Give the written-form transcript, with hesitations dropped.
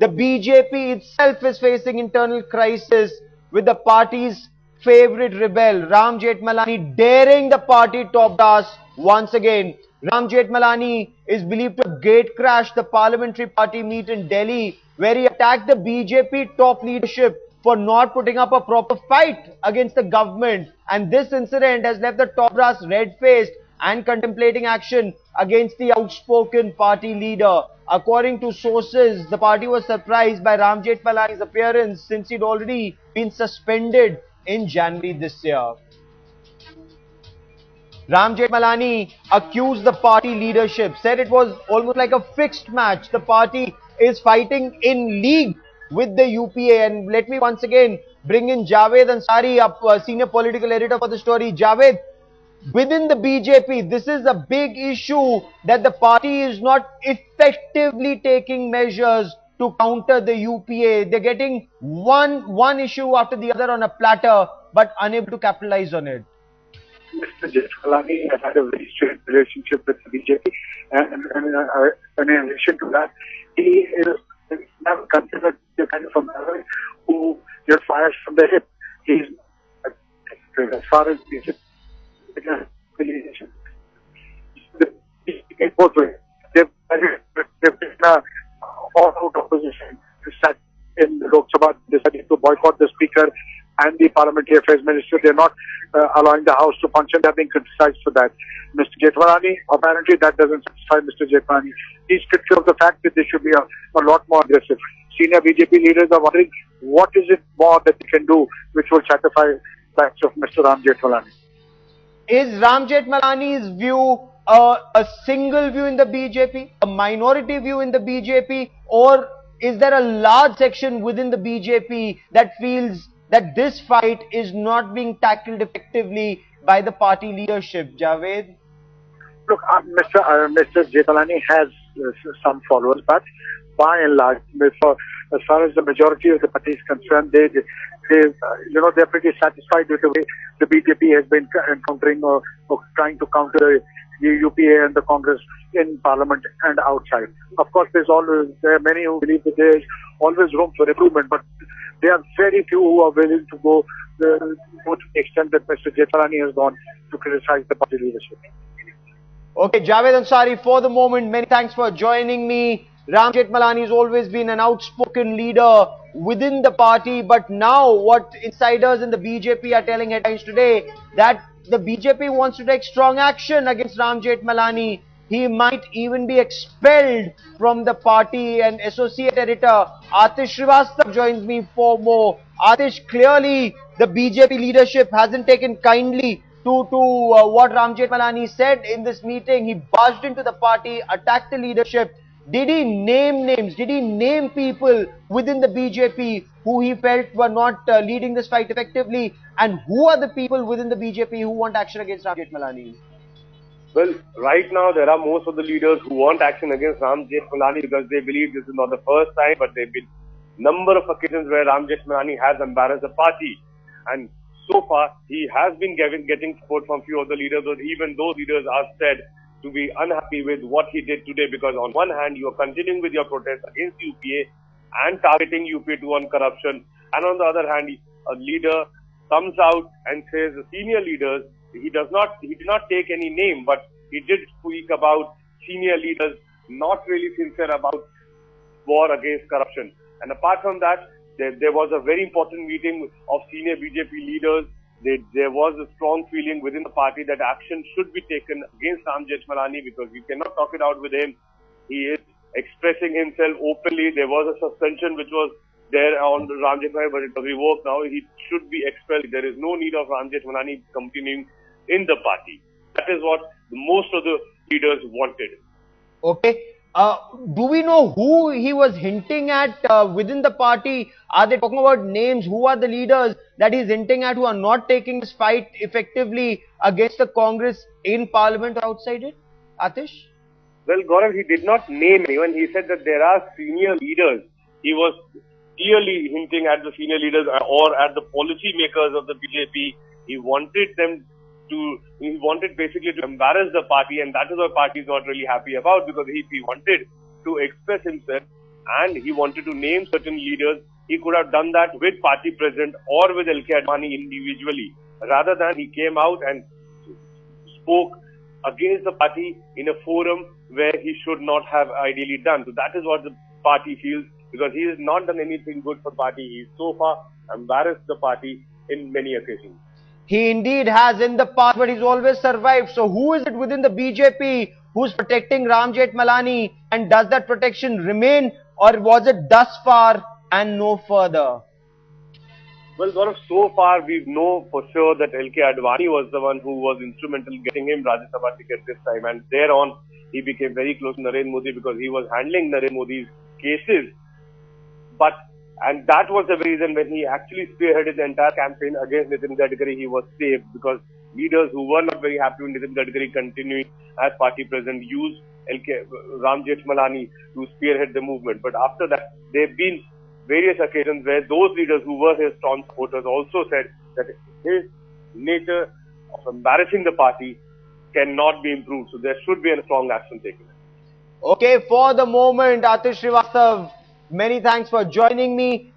The BJP itself is facing internal crisis with the party's favorite rebel, Ram Jethmalani, daring the party top brass once again. Ram Jethmalani is believed to have gate crashed the parliamentary party meet in Delhi, where he attacked the BJP top leadership for not putting up a proper fight against the government. And this incident has left the top brass red-faced and contemplating action against the outspoken party leader. According to sources, the party was surprised by Ram Jethmalani's appearance since he'd already been suspended in January this year. Ram Jethmalani accused the party leadership, said it was almost like a fixed match. The party is fighting in league with the UPA. And let me once again bring in Javed Ansari, senior political editor for the story. Javed, within the BJP, this is a big issue that the party is not effectively taking measures to counter the UPA. They're getting one issue after the other on a platter, but unable to capitalize on it. Mr. Jethmalani has had a very strained relationship with the BJP, and in addition to that, he is never considered the kind of a man who just fires from the hip. He's, as far as BJP, both ways. They've been all-out opposition to sat in the Lok Sabha, decided to boycott the Speaker and the Parliamentary Affairs Minister. They're not allowing the House to function. They're being criticized for that. Mr. Jethmalani, apparently that doesn't satisfy Mr. Jethmalani. He's critical of the fact that they should be a lot more aggressive. Senior BJP leaders are wondering what is it more that they can do which will satisfy the acts of Mr. Ram Jethmalani. Is Ram Jethmalani's view a single view in the BJP, a minority view in the BJP, or is there a large section within the BJP that feels that this fight is not being tackled effectively by the party leadership? Javed? Look, Mr. Jethmalani has some followers, but by and large, as far as the majority of the party is concerned, they're pretty satisfied with the way the BJP has been encountering or trying to counter the UPA and the Congress in Parliament and outside. Of course, there are many who believe that there is always room for improvement, but there are very few who are willing to go to the extent that Mr. Jethmalani has gone to criticize the party leadership. Okay, Javed Ansari, for the moment, many thanks for joining me. Ram Jethmalani has always been an outspoken leader within the party, but now what insiders in the BJP are telling headlines today, that the BJP wants to take strong action against Ram Jethmalani. He might even be expelled from the party. And associate editor Atish Srivastava joins me for more. Atish, clearly the BJP leadership hasn't taken kindly to what Ram Jethmalani said in this meeting. He barged into the party, attacked the leadership. Did he name names? Did he name people within the BJP who he felt were not leading this fight effectively? And who are the people within the BJP who want action against Ram Jethmalani? Well, right now there are most of the leaders who want action against Ram Jethmalani because they believe this is not the first time, but there have been number of occasions where Ram Jethmalani has embarrassed the party. And so far, he has been getting support from few of the leaders, but even those leaders are said to be unhappy with what he did today, because on one hand, you are continuing with your protest against UPA and targeting UPA on corruption, and on the other hand, a leader comes out and says the senior leaders, he did not take any name, but he did speak about senior leaders not really sincere about war against corruption. And apart from that, there was a very important meeting of senior BJP leaders. There was a strong feeling within the party that action should be taken against Ram Jethmalani because you cannot talk it out with him. He is expressing himself openly. There was a suspension which was there on Ram Jethmalani, but it was revoked now. He should be expelled. There is no need of Ram Jethmalani continuing in the party. That is what most of the leaders wanted. Okay. Do we know who he was hinting at within the party? Are they talking about names? Who are the leaders that he's hinting at who are not taking this fight effectively against the Congress in Parliament or outside it? Atish? Well, Gaurav, he did not name anyone. He said that there are senior leaders. He was clearly hinting at the senior leaders or at the policy makers of the BJP. He wanted basically to embarrass the party, and that is what party is not really happy about, because if he wanted to express himself, and he wanted to name certain leaders, he could have done that with party president or with LK Advani individually, rather than he came out and spoke against the party in a forum where he should not have ideally done. So that is what the party feels, because he has not done anything good for the party. He so far embarrassed the party in many occasions. He indeed has in the past, but he's always survived. So who is it within the BJP who's protecting Ram Jethmalani, and does that protection remain, or was it thus far and no further? Well, Gaurav, so far we know for sure that LK Advani was the one who was instrumental in getting him Rajya Sabha ticket this time, and thereon he became very close to Narendra Modi because he was handling Narendra Modi's cases. And that was the reason when he actually spearheaded the entire campaign against Nitin Gadkari, he was saved, because leaders who were not very happy with Nitin Gadkari continuing as party president used Ram Jethmalani to spearhead the movement. But after that, there have been various occasions where those leaders who were his staunch supporters also said that his nature of embarrassing the party cannot be improved. So there should be a strong action taken. Okay, for the moment, Atish Srivastav, many thanks for joining me.